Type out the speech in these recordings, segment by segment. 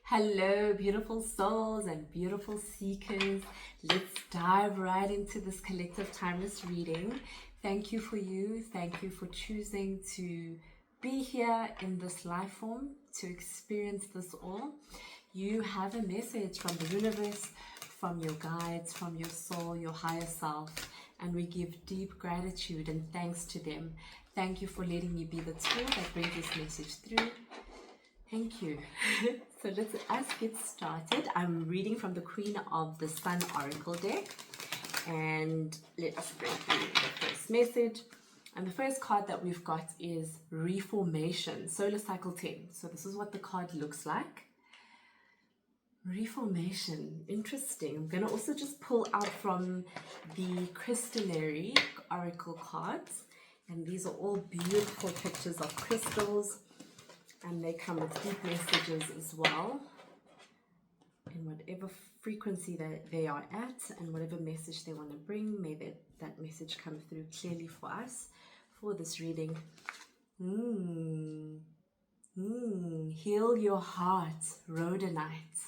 Hello, beautiful souls and beautiful seekers. Let's dive right into this collective timeless reading. Thank you for you. Thank you for choosing to be here in this life form to experience this all. You have a message from the universe, from your guides, from your soul, your higher self, and we give deep gratitude and thanks to them. Thank you for letting me be the tool that brings this message through. Thank you. So let's get started. I'm reading from the Queen of the Sun Oracle deck. And let us bring through the first message. And the first card that we've got is Reformation, Solar Cycle 10. So this is what the card looks like. Reformation, interesting. I'm going to also just pull out from the Crystallary Oracle cards. And these are all beautiful pictures of crystals. And they come with deep messages as well, in whatever frequency that they are at and whatever message they want to bring. May that message come through clearly for us for this reading. Heal your heart, rhodonite.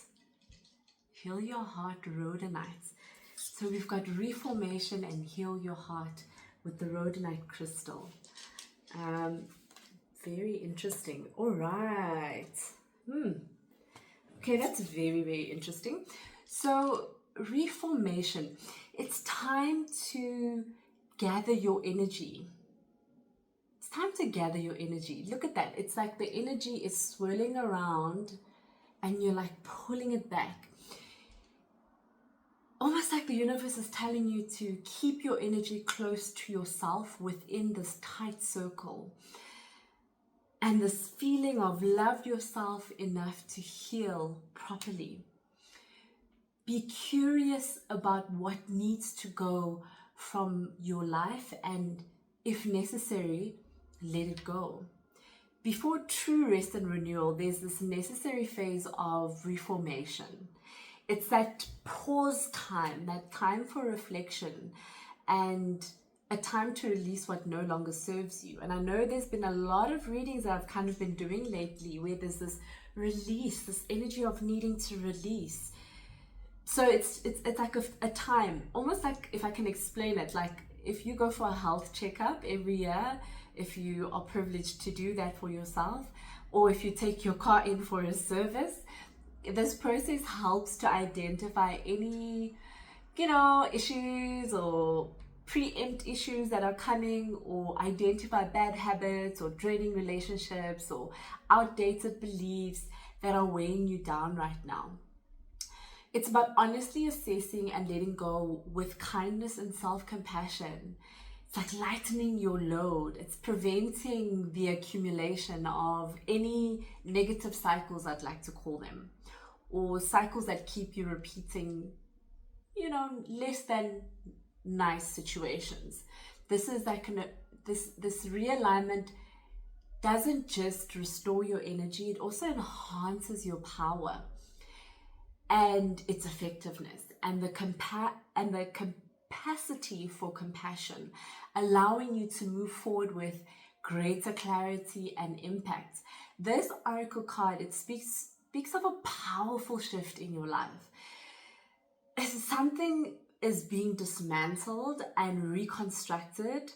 Heal your heart, rhodonite. So we've got reformation and heal your heart with the rhodonite crystal. Very interesting. All right. Okay, that's very, very interesting. So, reformation. It's time to gather your energy. It's time to gather your energy. Look at that. It's like the energy is swirling around and you're like pulling it back. Almost like the universe is telling you to keep your energy close to yourself within this tight circle. And this feeling of love yourself enough to heal properly. Be curious about what needs to go from your life, and if necessary, let it go. Before true rest and renewal, there's this necessary phase of reformation. It's that pause time, that time for reflection, and a time to release what no longer serves you. And I know there's been a lot of readings that I've kind of been doing lately where there's this release, this energy of needing to release. So it's like a time, almost like, if I can explain it, like if you go for a health checkup every year, if you are privileged to do that for yourself, or if you take your car in for a service, this process helps to identify any, issues or preempt issues that are coming, or identify bad habits or draining relationships or outdated beliefs that are weighing you down right now. It's about honestly assessing and letting go with kindness and self-compassion. It's like lightening your load. It's preventing the accumulation of any negative cycles, I'd like to call them, or cycles that keep you repeating, less than nice situations. This is like this realignment doesn't just restore your energy, it also enhances your power and its effectiveness and the capacity for compassion, allowing you to move forward with greater clarity and impact. This oracle card, it speaks of a powerful shift in your life. Something is being dismantled and reconstructed.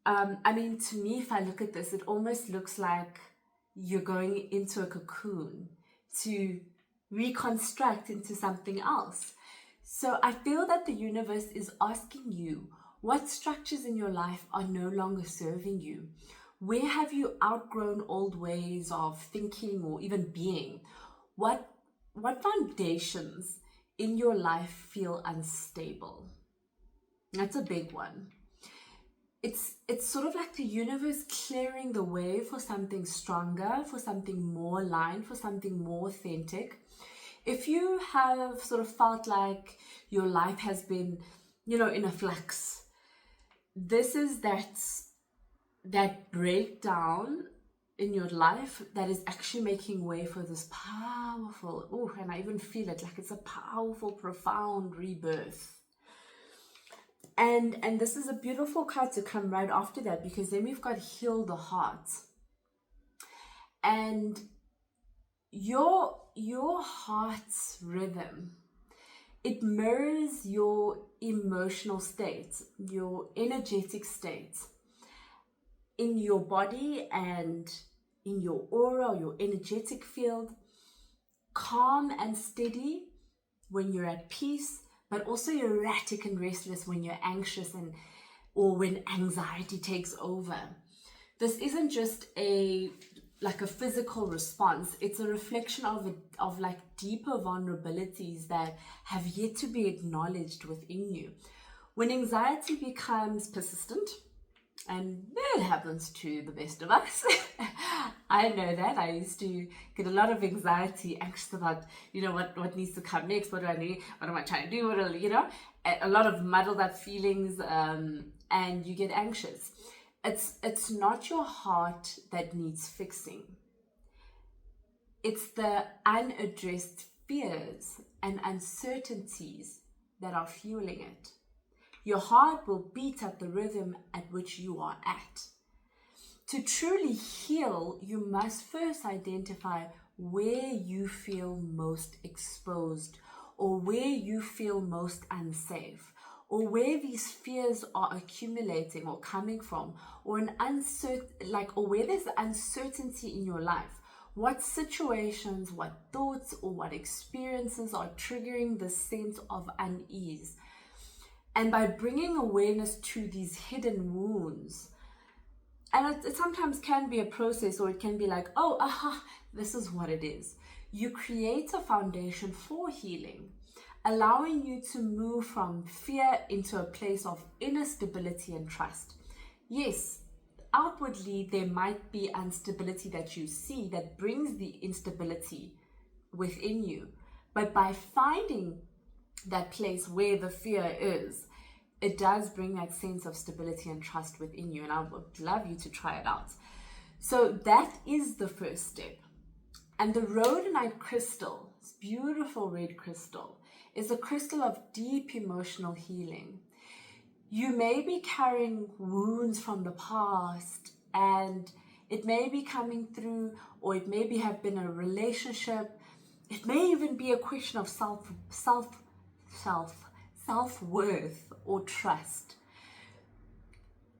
To me, if I look at this, it almost looks like you're going into a cocoon to reconstruct into something else. So I feel that the universe is asking you, what structures in your life are no longer serving you? Where have you outgrown old ways of thinking or even being? What foundations in your life feel unstable? That's a big one. It's sort of like the universe clearing the way for something stronger, for something more aligned, for something more authentic. If you have sort of felt like your life has been, in a flux, this is that breakdown in your life that is actually making way for this powerful, and I even feel it, like it's a powerful, profound rebirth. And this is a beautiful card to come right after that, because then we've got heal the heart. And your your heart's rhythm, it mirrors your emotional state, your energetic state in your body and in your aura, your energetic field. Calm and steady when you're at peace, but also erratic and restless when you're anxious or when anxiety takes over. This isn't just a physical response. It's a reflection of like deeper vulnerabilities that have yet to be acknowledged within you. When anxiety becomes persistent, and it happens to the best of us. I know that. I used to get a lot of anxiety, anxious about, what needs to come next, what do I need, what am I trying to do, a lot of muddled up feelings, and you get anxious. It's not your heart that needs fixing. It's the unaddressed fears and uncertainties that are fueling it. Your heart will beat at the rhythm at which you are at. To truly heal, you must first identify where you feel most exposed, or where you feel most unsafe, or where these fears are accumulating or coming from, or where there's uncertainty in your life. What situations, what thoughts, or what experiences are triggering this sense of unease? And by bringing awareness to these hidden wounds, and it sometimes can be a process, or it can be like, this is what it is. You create a foundation for healing, allowing you to move from fear into a place of inner stability and trust. Yes, outwardly there might be instability that you see that brings the instability within you. But by finding that place where the fear is, it does bring that sense of stability and trust within you. And I would love you to try it out. So that is the first step. And the rhodonite crystal, this beautiful red crystal, is a crystal of deep emotional healing. You may be carrying wounds from the past, and it may be coming through, or it may have been a relationship. It may even be a question of self-worth or trust.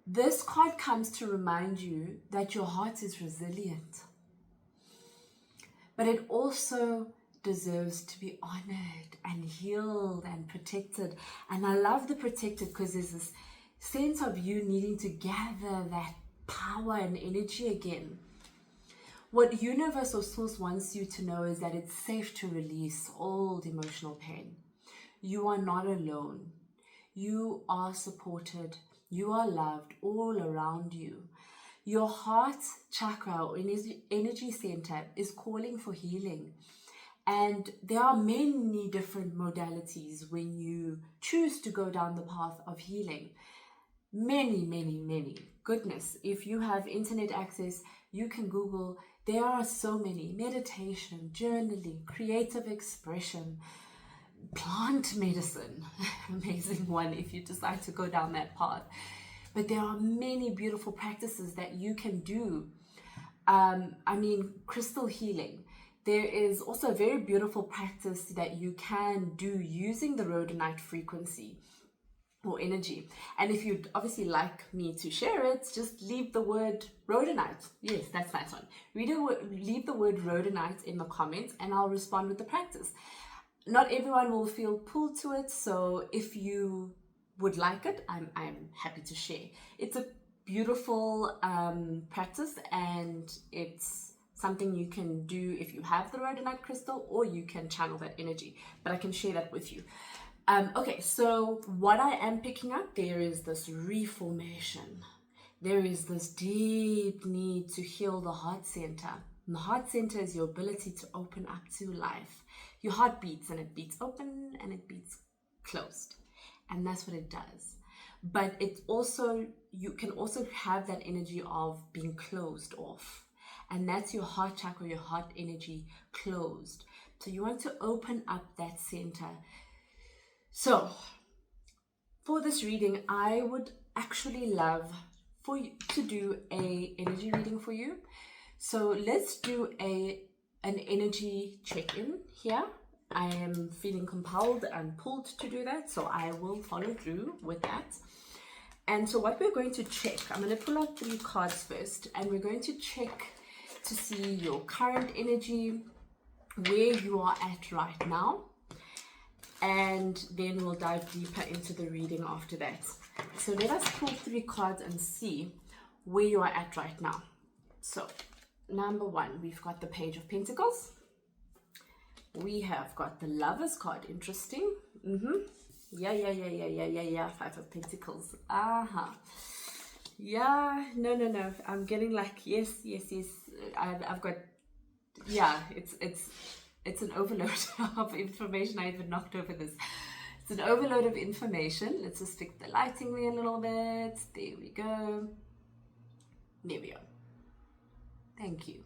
This card comes to remind you that your heart is resilient, but it also deserves to be honored and healed and protected. And I love the protected because there's this sense of you needing to gather that power and energy again. What universe or source wants you to know is that it's safe to release old emotional pain. You are not alone. You are supported. You are loved all around you. Your heart chakra or energy center is calling for healing. And there are many different modalities when you choose to go down the path of healing. Many, many, many. Goodness, if you have internet access, you can Google. There are so many. Meditation, journaling, creative expression, plant medicine, amazing one if you decide to go down that path. But there are many beautiful practices that you can do. Crystal healing. There is also a very beautiful practice that you can do using the rhodonite frequency or energy. And if you'd obviously like me to share it, just leave the word rhodonite. Yes, that's that one. Leave the word rhodonite in the comments and I'll respond with the practice. Not everyone will feel pulled to it, so if you would like it, I'm happy to share. It's a beautiful practice, and it's something you can do if you have the rhodonite crystal, or you can channel that energy, but I can share that with you. Okay, so what I am picking up, there is this reformation. There is this deep need to heal the heart center. And the heart center is your ability to open up to life. Your heart beats, and it beats open and it beats closed. And that's what it does. But it also, you can also have that energy of being closed off. And that's your heart chakra, your heart energy closed. So you want to open up that center. So for this reading, I would actually love for you to do a energy reading for you. So let's do a an energy check-in here. I am feeling compelled and pulled to do that, so I will follow through with that. And so what we're going to check, I'm going to pull out 3 cards first, and we're going to check to see your current energy, where you are at right now, and then we'll dive deeper into the reading after that. So let us pull 3 cards and see where you are at right now. So number 1, we've got the Page of Pentacles. We have got the Lovers card. Interesting. Yeah. 5 of Pentacles. Yeah, no. I'm getting like, yes. I've got, yeah, it's an overload of information. I even knocked over this. It's an overload of information. Let's just fix the lighting there a little bit. There we go. There we are. Thank you.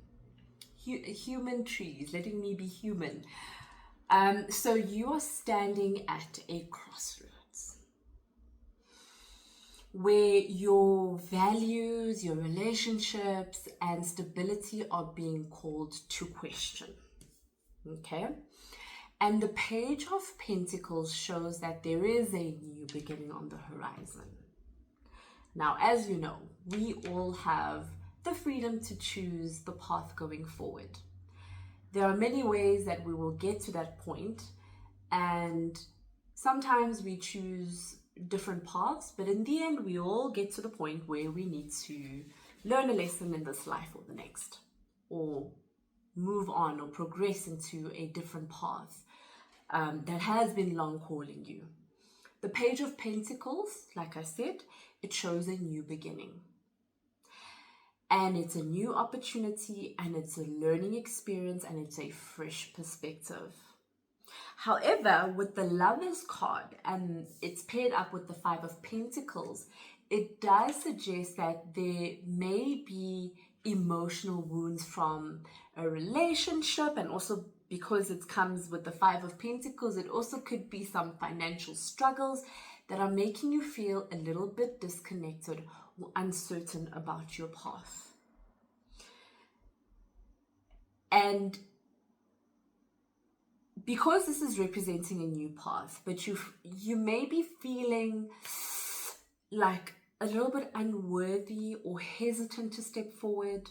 Human trees, letting me be human. So you are standing at a crossroads where your values, your relationships, and stability are being called to question. Okay? And the Page of Pentacles shows that there is a new beginning on the horizon. Now, as you know, we all have the freedom to choose the path going forward. There are many ways that we will get to that point, and sometimes we choose different paths, but in the end we all get to the point where we need to learn a lesson in this life or the next, or move on or progress into a different path that has been long calling you. The Page of Pentacles, like I said, it shows a new beginning. And it's a new opportunity, and it's a learning experience, and it's a fresh perspective. However, with the Lovers card, and it's paired up with the 5 of Pentacles, it does suggest that there may be emotional wounds from a relationship, and also because it comes with the 5 of Pentacles, it also could be some financial struggles that are making you feel a little bit disconnected or uncertain about your path. And because this is representing a new path, but you may be feeling like a little bit unworthy or hesitant to step forward.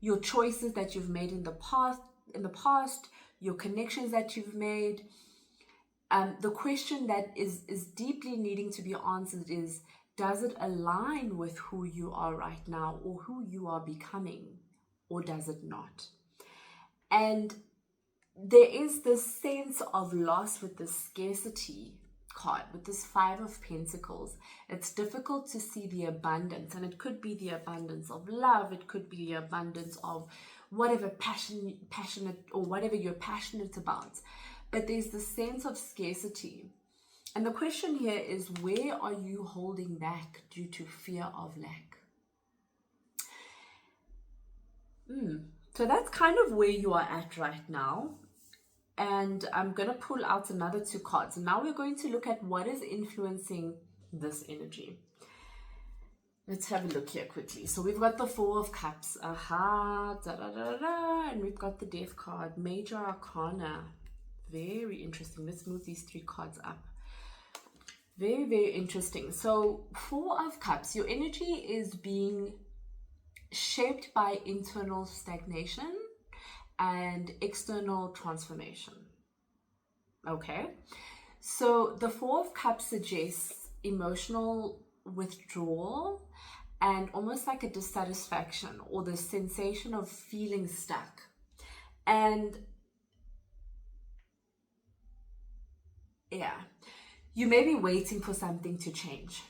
Your choices that you've made in the past, your connections that you've made. The question that is deeply needing to be answered is, does it align with who you are right now or who you are becoming, or does it not? And there is this sense of loss with this scarcity card, with this 5 of Pentacles. It's difficult to see the abundance, and it could be the abundance of love, it could be the abundance of whatever passionate or whatever you're passionate about. But there's the sense of scarcity. And the question here is, where are you holding back due to fear of lack? So that's kind of where you are at right now. And I'm going to pull out another 2 cards. And now we're going to look at what is influencing this energy. Let's have a look here quickly. So we've got the 4 of Cups. And we've got the Death card. Major Arcana. Very interesting. Let's move these 3 cards up. Very, very interesting. So 4 of Cups. Your energy is being shaped by internal stagnation and external transformation. Okay, so the 4 of Cups suggests emotional withdrawal and almost like a dissatisfaction, or the sensation of feeling stuck. And yeah, you may be waiting for something to change,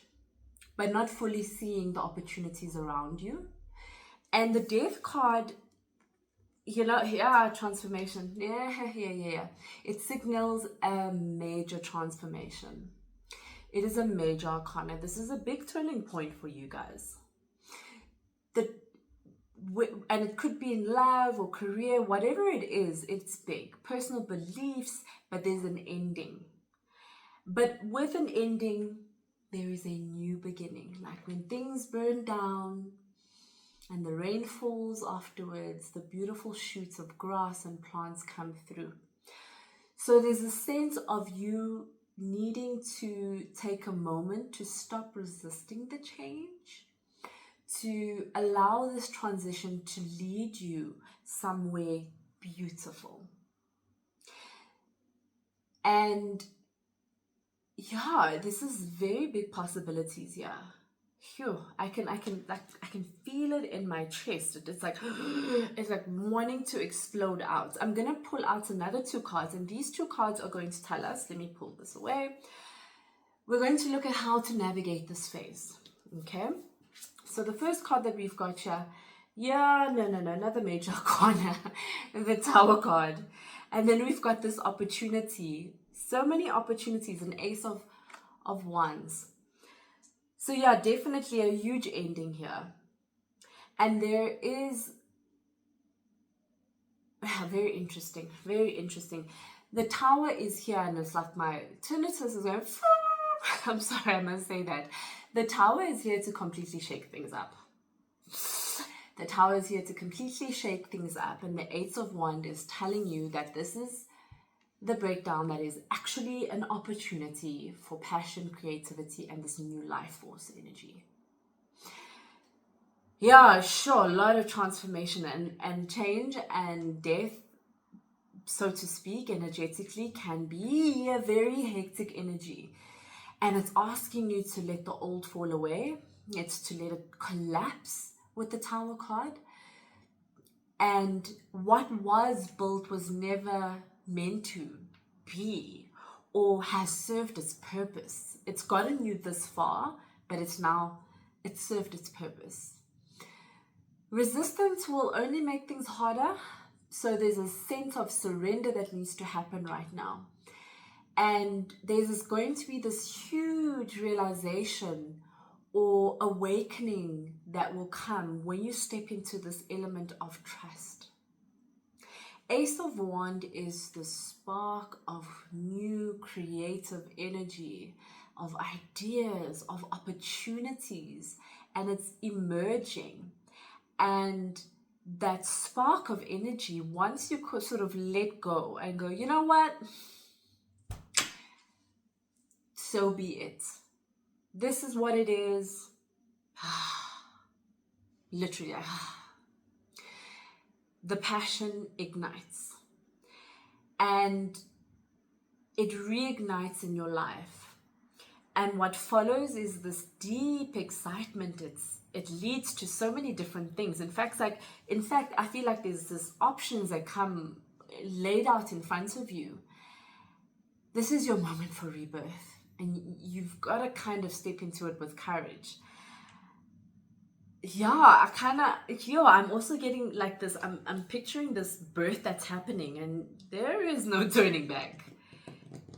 but not fully seeing the opportunities around you. And the Death card, you know, yeah, transformation. Yeah. It signals a major transformation. It is a major arcana. This is a big turning point for you guys. And it could be in love or career, whatever it is, it's big. Personal beliefs, but there's an ending. But with an ending, there is a new beginning. Like when things burn down, and the rain falls afterwards, the beautiful shoots of grass and plants come through. So there's a sense of you needing to take a moment to stop resisting the change, to allow this transition to lead you somewhere beautiful. And yeah, this is very big possibilities here. Phew, I can feel it in my chest. It's like it's like wanting to explode out. I'm gonna pull out another 2 cards, and these 2 cards are going to tell us. Let me pull this away. We're going to look at how to navigate this phase. Okay. So the first card that we've got here, another major corner, the Tower card, and then we've got this opportunity. So many opportunities, an Ace of Wands. So yeah, definitely a huge ending here. And there is, very interesting, very interesting. The Tower is here, and it's like my tinnitus is going, I'm sorry, I must say that. The Tower is here to completely shake things up. The Tower is here to completely shake things up, and the Eight of Wands is telling you that this is the breakdown that is actually an opportunity for passion, creativity, and this new life force energy. Yeah, sure, a lot of transformation and change and death, so to speak, energetically, can be a very hectic energy. And it's asking you to let the old fall away. It's to let it collapse with the Tower card. And what was built was never meant to be or has served its purpose. It's gotten you this far, but it's served its purpose. Resistance will only make things harder. So there's a sense of surrender that needs to happen right now. And there's going to be this huge realization or awakening that will come when you step into this element of trust. Ace of Wands is the spark of new creative energy, of ideas, of opportunities, and it's emerging. And that spark of energy, once you could sort of let go and go, you know what? So be it. This is what it is. Literally, the passion ignites. And it reignites in your life. And what follows is this deep excitement. It leads to so many different things. In fact, I feel like there's this options that come laid out in front of you. This is your moment for rebirth. And you've got to kind of step into it with courage. Yeah, I'm also getting like this, I'm picturing this birth that's happening, and there is no turning back.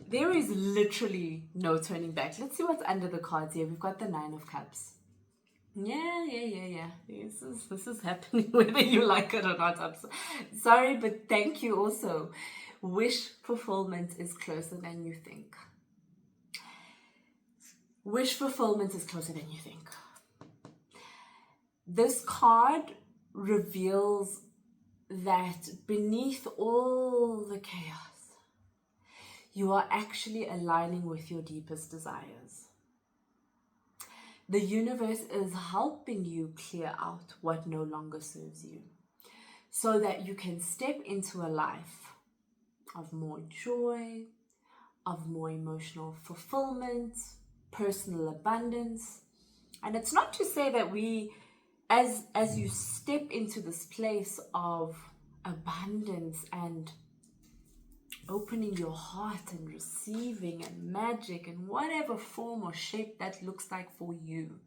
There is literally no turning back. Let's see what's under the cards here. We've got the Nine of Cups. Yeah. This is happening whether you like it or not. I'm sorry, but thank you also. Wish fulfillment is closer than you think. Wish fulfillment is closer than you think. This card reveals that beneath all the chaos, you are actually aligning with your deepest desires. The universe is helping you clear out what no longer serves you, so that you can step into a life of more joy, of more emotional fulfillment, personal abundance. And it's not to say that as you step into this place of abundance and opening your heart and receiving and magic in whatever form or shape that looks like for you,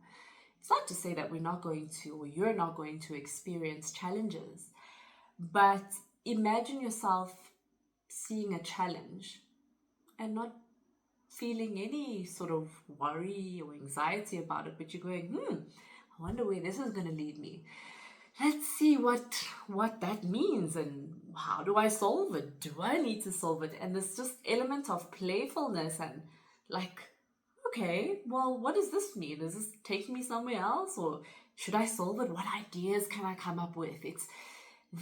it's not to say that we're not going to, or you're not going to experience challenges, but imagine yourself seeing a challenge and not feeling any sort of worry or anxiety about it, but you're going, I wonder where this is going to lead me. Let's see what that means, and how do I solve it? Do I need to solve it? And there's just element of playfulness and like, okay, well, what does this mean? Is this taking me somewhere else, or Should I solve it? What ideas can I come up with? It's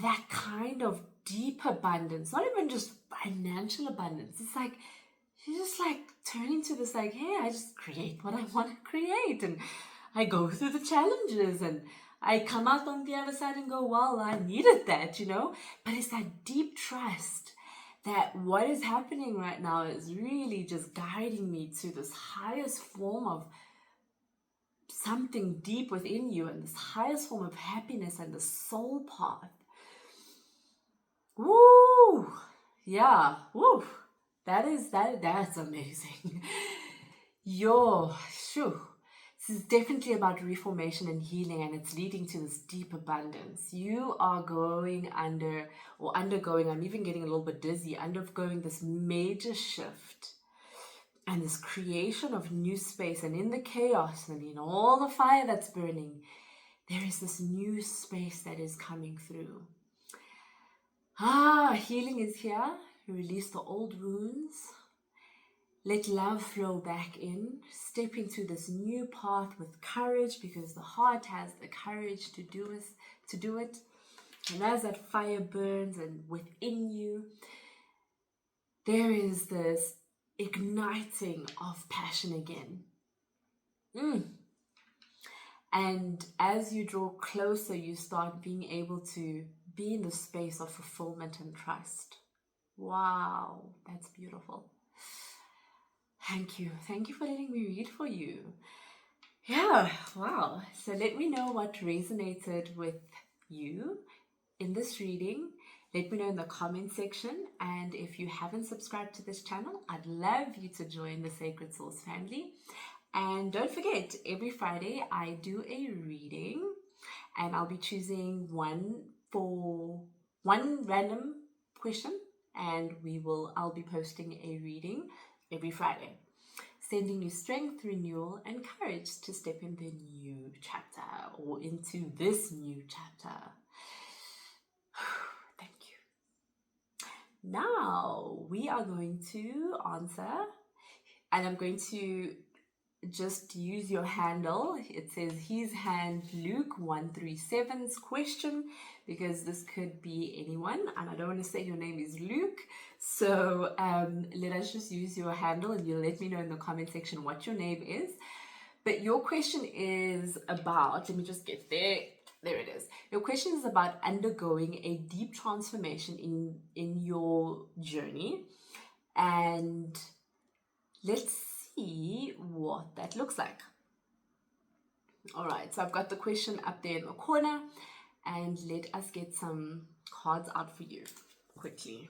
that kind of deep abundance, not even just financial abundance. It's like, you just like turn into this like, hey, I just create what I want to create. And I go through the challenges and I come out on the other side and go, well, I needed that, you know? But it's that deep trust that what is happening right now is really just guiding me to this highest form of something deep within you, and this highest form of happiness and the soul path. Woo! Yeah, woo! That's amazing. Shoo. This is definitely about reformation and healing, and it's leading to this deep abundance. You are undergoing, I'm even getting a little bit dizzy, undergoing this major shift and this creation of new space. And in the chaos and in all the fire that's burning, there is this new space that is coming through. Healing is here. Release the old wounds. Let love flow back in. Step into this new path with courage, because the heart has the courage to do it. And as that fire burns and within you, there is this igniting of passion again. And as you draw closer, you start being able to be in the space of fulfillment and trust. Wow, that's beautiful. Thank you. Thank you for letting me read for you. Yeah, wow. So let me know what resonated with you in this reading. Let me know in the comment section. And if you haven't subscribed to this channel, I'd love you to join the Sacred Source family. And don't forget, every Friday I do a reading, and I'll be choosing one random question, and I'll be posting a reading every Friday, sending you strength, renewal, and courage to step in the new chapter, or into this new chapter. Thank you. Now we are going to answer, and I'm going to just use your handle. It says his hand Luke 137's question, because this could be anyone, and I don't want to say your name is Luke, so let us just use your handle, and you'll let me know in the comment section what your name is. But your question is about, let me just get there it is. Your question is about undergoing a deep transformation in your journey, and let's see what that looks like. All right, so I've got the question up there in the corner, and let us get some cards out for you quickly.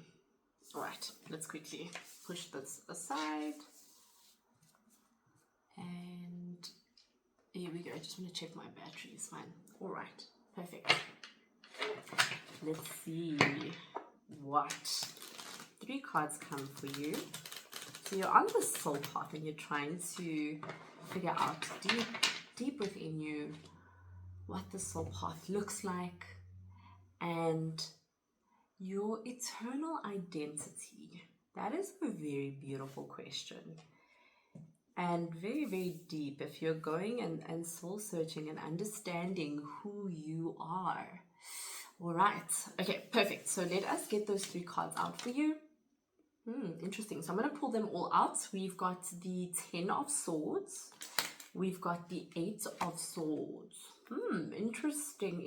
All right, let's quickly push this aside, and here we go. I just want to check my battery is fine. All right, perfect. Let's see what 3 cards come for you. So you're on the soul path, and you're trying to figure out deep within you what the soul path looks like and your eternal identity. That is a very beautiful question, and very, very deep if you're going and soul searching and understanding who you are. All right, okay, perfect. So let us get those 3 cards out for you. Interesting. So I'm going to pull them all out. We've got the 10 of Swords. We've got the 8 of Swords. Interesting.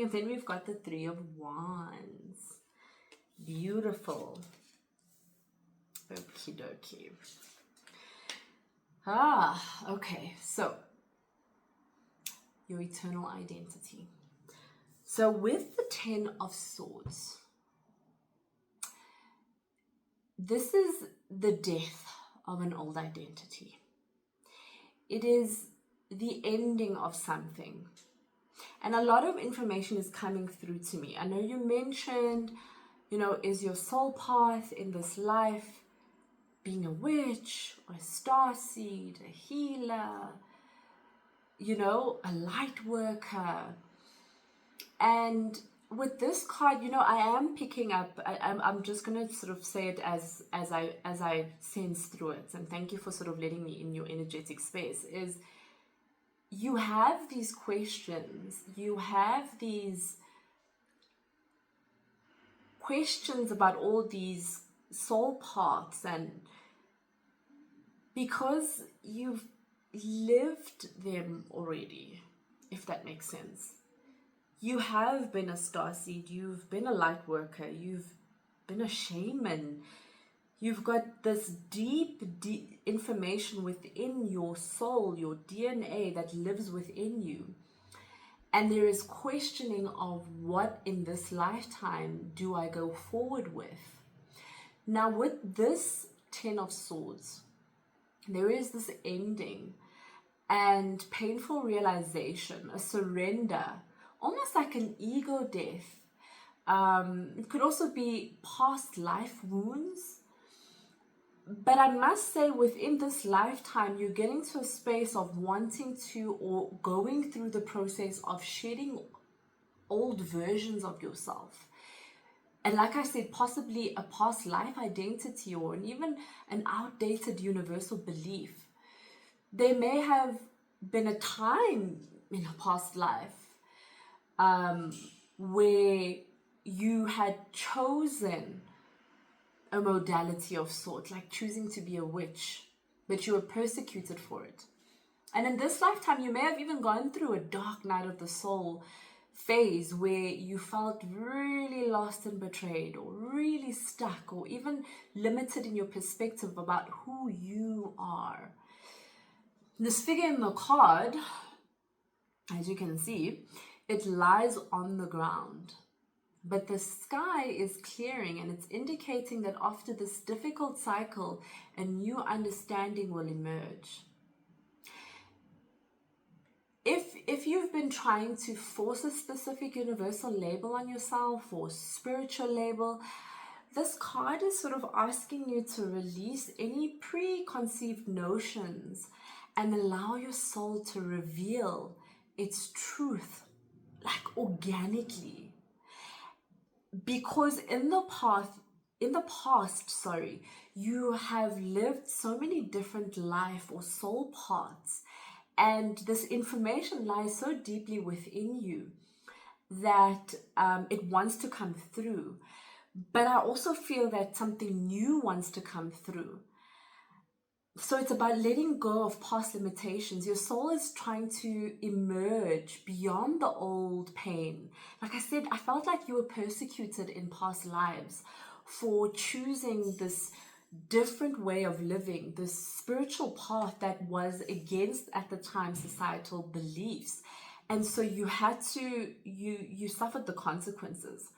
And then we've got the 3 of Wands. Beautiful. Okie dokie. Okay. So, your eternal identity. So with the 10 of Swords, this is the death of an old identity. It is the ending of something. And a lot of information is coming through to me. I know you mentioned, is your soul path in this life being a witch, or a starseed, a healer, a light worker. And with this card, I am picking up, I'm just going to sort of say it as I sense through it. And thank you for sort of letting me in your energetic space, is you have these questions, you have these questions about all these soul paths, and because you've lived them already, if that makes sense. You have been a starseed, you've been a light worker, you've been a shaman. You've got this deep information within your soul, your DNA that lives within you. And there is questioning of what in this lifetime do I go forward with? Now with this 10 of Swords, there is this ending and painful realization, a surrender, almost like an ego death. It could also be past life wounds. But I must say, within this lifetime, you're getting to a space of wanting to, or going through the process of shedding old versions of yourself. And like I said, possibly a past life identity or even an outdated universal belief. There may have been a time in a past life where you had chosen a modality of sort, like choosing to be a witch, but you were persecuted for it. And in this lifetime, you may have even gone through a dark night of the soul phase where you felt really lost and betrayed, or really stuck, or even limited in your perspective about who you are. This figure in the card, as you can see, it lies on the ground. But the sky is clearing, and it's indicating that after this difficult cycle, a new understanding will emerge. If you've been trying to force a specific universal label on yourself or spiritual label, this card is sort of asking you to release any preconceived notions and allow your soul to reveal its truth, like organically. Because in the past, you have lived so many different life or soul paths, and this information lies so deeply within you that it wants to come through. But I also feel that something new wants to come through. So it's about letting go of past limitations. Your soul is trying to emerge beyond the old pain. Like I said, I felt like you were persecuted in past lives for choosing this different way of living, this spiritual path that was against, at the time, societal beliefs. And so you had to, you suffered the consequences.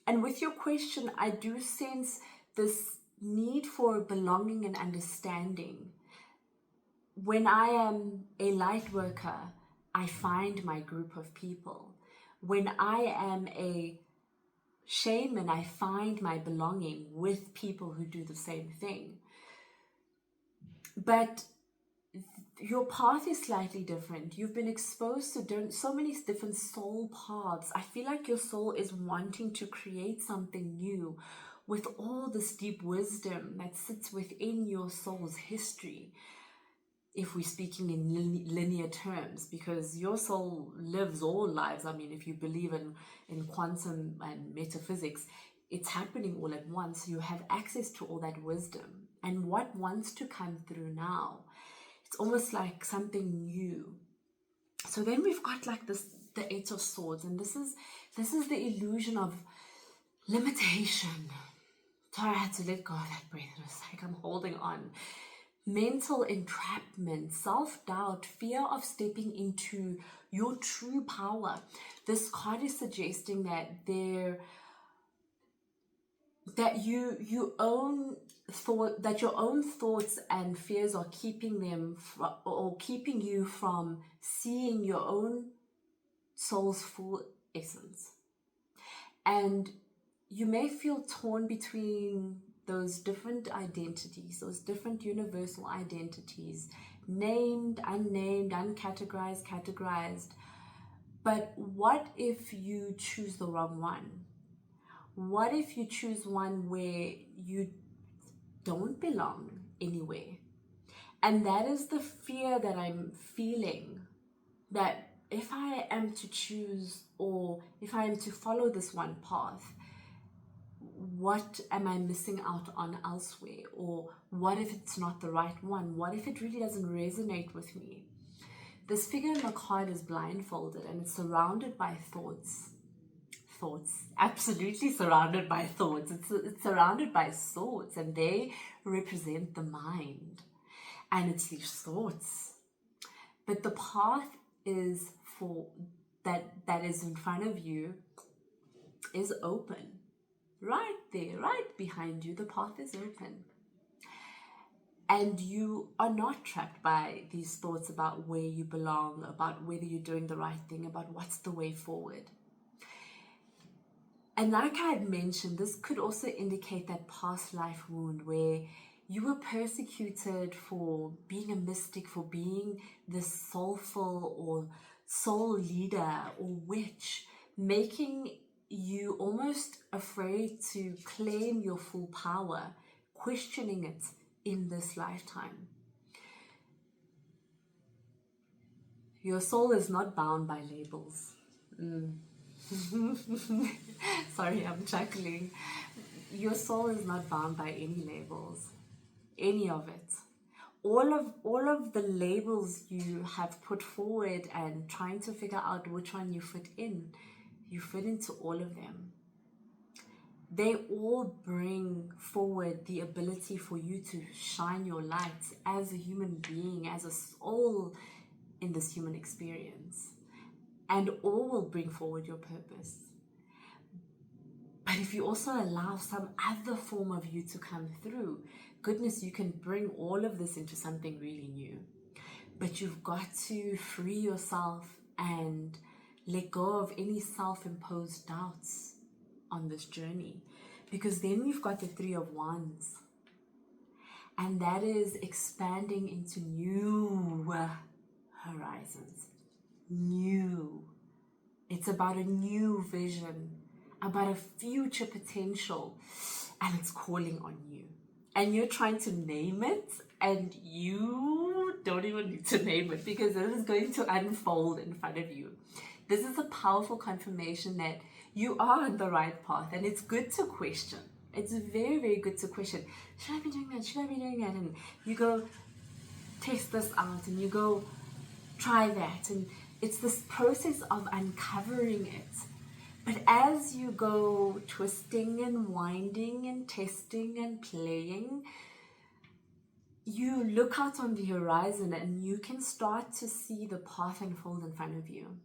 And with your question, I do sense this need for belonging and understanding. When I am a light worker, I find my group of people. When I am a shaman, I find my belonging with people who do the same thing. But your path is slightly different. You've been exposed to so many different soul paths. I feel like your soul is wanting to create something new with all this deep wisdom that sits within your soul's history, if we're speaking in linear terms, because your soul lives all lives. I mean, if you believe in quantum and metaphysics, it's happening all at once. You have access to all that wisdom. And what wants to come through now? It's almost like something new. So then we've got like this, the Eight of Swords, and this is the illusion of limitation. Sorry, I had to let go of that breath. It was like I'm holding on. Mental entrapment, self-doubt, fear of stepping into your true power. This card is suggesting that your own thoughts and fears are keeping you from seeing your own soul's full essence. And you may feel torn between those different identities, those different universal identities, named, unnamed, uncategorized, categorized. But what if you choose the wrong one? What if you choose one where you don't belong anywhere? And that is the fear that I'm feeling that if I am to choose, or if I am to follow this one path, what am I missing out on elsewhere? Or what if it's not the right one? What if it really doesn't resonate with me? This figure in the card is blindfolded and it's surrounded by thoughts. Absolutely surrounded by thoughts. It's surrounded by swords, and they represent the mind, and it's these thoughts. But the path is for that is in front of you is open. Right there, right behind you, the path is open. And you are not trapped by these thoughts about where you belong, about whether you're doing the right thing, about what's the way forward. And like I had mentioned, this could also indicate that past life wound where you were persecuted for being a mystic, for being this soulful or soul leader or witch, making you almost afraid to claim your full power, questioning it in this lifetime. Your soul is not bound by labels. Sorry, I'm chuckling. Your soul is not bound by any labels, any of it. All of the labels you have put forward and trying to figure out which one you fit in, you fit into all of them. They all bring forward the ability for you to shine your light as a human being, as a soul in this human experience. And all will bring forward your purpose. But if you also allow some other form of you to come through, goodness, you can bring all of this into something really new. But you've got to free yourself and let go of any self-imposed doubts on this journey. Because then we've got the Three of Wands. And that is expanding into new horizons. New. It's about a new vision, about a future potential, and it's calling on you. And you're trying to name it, and you don't even need to name it because it is going to unfold in front of you. This is a powerful confirmation that you are on the right path, and it's good to question. It's very, very good to question. Should I be doing that? Should I be doing that? And you go test this out, and you go try that, and it's this process of uncovering it. But as you go twisting and winding and testing and playing, you look out on the horizon and you can start to see the path unfold in front of you.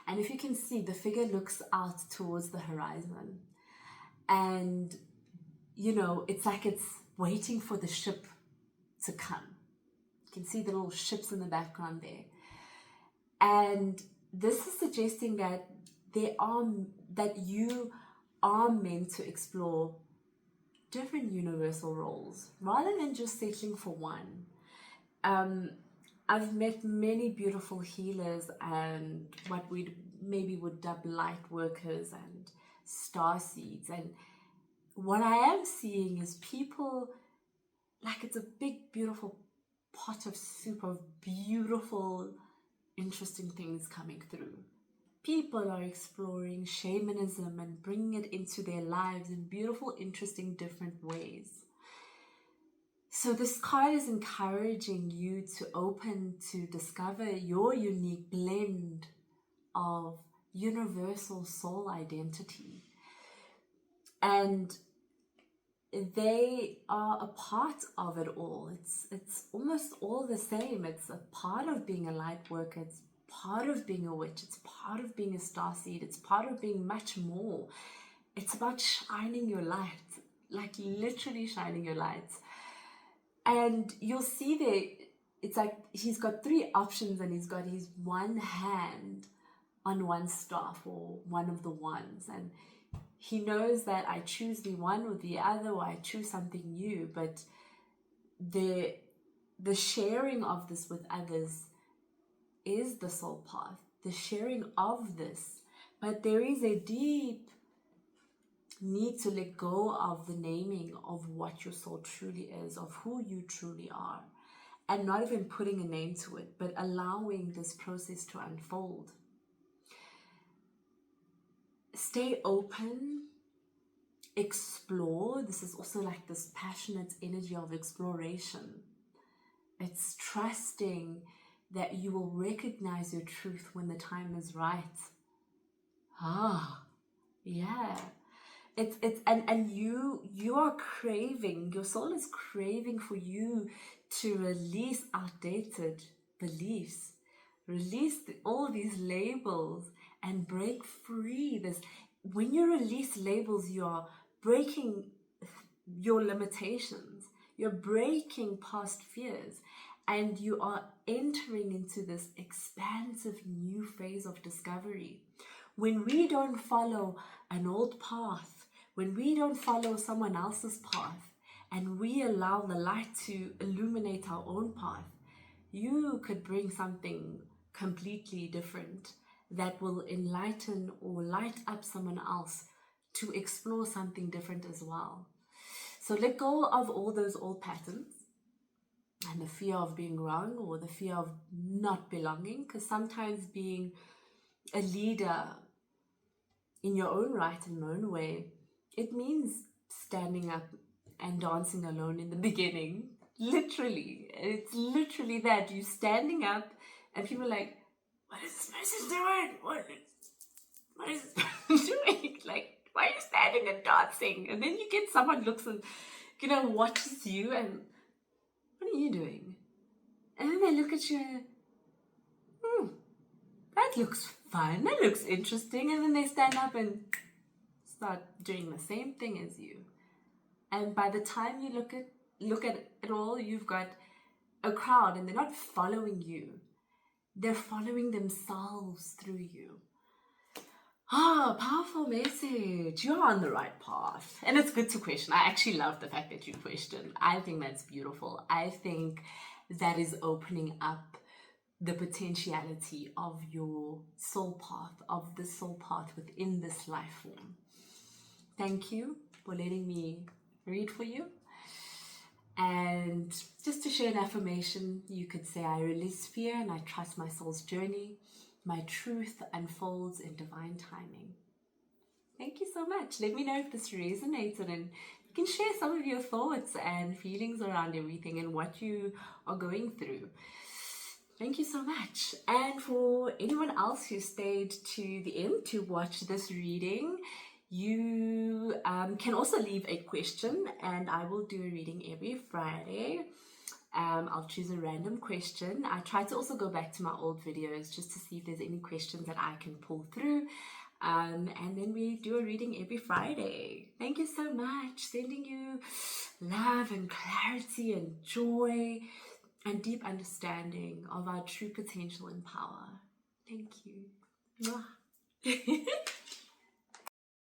And if you can see, the figure looks out towards the horizon. And, you know, it's like it's waiting for the ship to come. You can see the little ships in the background there. And this is suggesting that you are meant to explore different universal roles rather than just settling for one. I've met many beautiful healers and what we maybe would dub light workers and starseeds, and what I am seeing is people like it's a big beautiful pot of soup of beautiful interesting things coming through. People are exploring shamanism and bringing it into their lives in beautiful, interesting, different ways. So this card is encouraging you to open to discover your unique blend of universal soul identity. And they are a part of it all. It's almost all the same. It's a part of being a light worker. It's part of being a witch. It's part of being a starseed. It's part of being much more. It's about shining your light, like literally shining your light. And you'll see there, it's like he's got three options and he's got his one hand on one staff or one of the wands. And he knows that I choose the one or the other, or I choose something new. But the sharing of this with others is the soul path, the sharing of this. But there is a deep need to let go of the naming of what your soul truly is, of who you truly are. and not even putting a name to it, but allowing this process to unfold. Stay open, explore. This is also like this passionate energy of exploration. It's trusting that you will recognize your truth when the time is right. Yeah. And you are craving, your soul is craving for you to release outdated beliefs, release all these labels and break free. When you release labels, you are breaking your limitations, you're breaking past fears, and you are entering into this expansive new phase of discovery. When we don't follow an old path, when we don't follow someone else's path, and we allow the light to illuminate our own path, you could bring something completely different that will enlighten or light up someone else to explore something different as well. So let go of all those old patterns and the fear of being wrong or the fear of not belonging, because sometimes being a leader in your own right, in your own way, it means standing up and dancing alone in the beginning. Literally, it's literally that. You're standing up and people are like, what is this person doing? What is this person doing? Like, why are you standing and dancing? And then you get someone looks and, watches you and, what are you doing? And then they look at you and, that looks fun, that looks interesting. And then they stand up and start doing the same thing as you. And by the time you look at it all, you've got a crowd and they're not following you. They're following themselves through you. Powerful message. You're on the right path. And it's good to question. I actually love the fact that you question. I think that's beautiful. I think that is opening up the potentiality of your soul path, of the soul path within this life form. Thank you for letting me read for you. And just to share an affirmation, you could say, I release fear and I trust my soul's journey. My truth unfolds in divine timing. Thank you so much. Let me know if this resonated, and you can share some of your thoughts and feelings around everything and what you are going through. Thank you so much. And for anyone else who stayed to the end to watch this reading, you can also leave a question and I will do a reading every Friday. I'll choose a random question. I try to also go back to my old videos just to see if there's any questions that I can pull through. And then we do a reading every Friday. Thank you so much. Sending you love and clarity and joy and deep understanding of our true potential and power. Thank you. Mwah.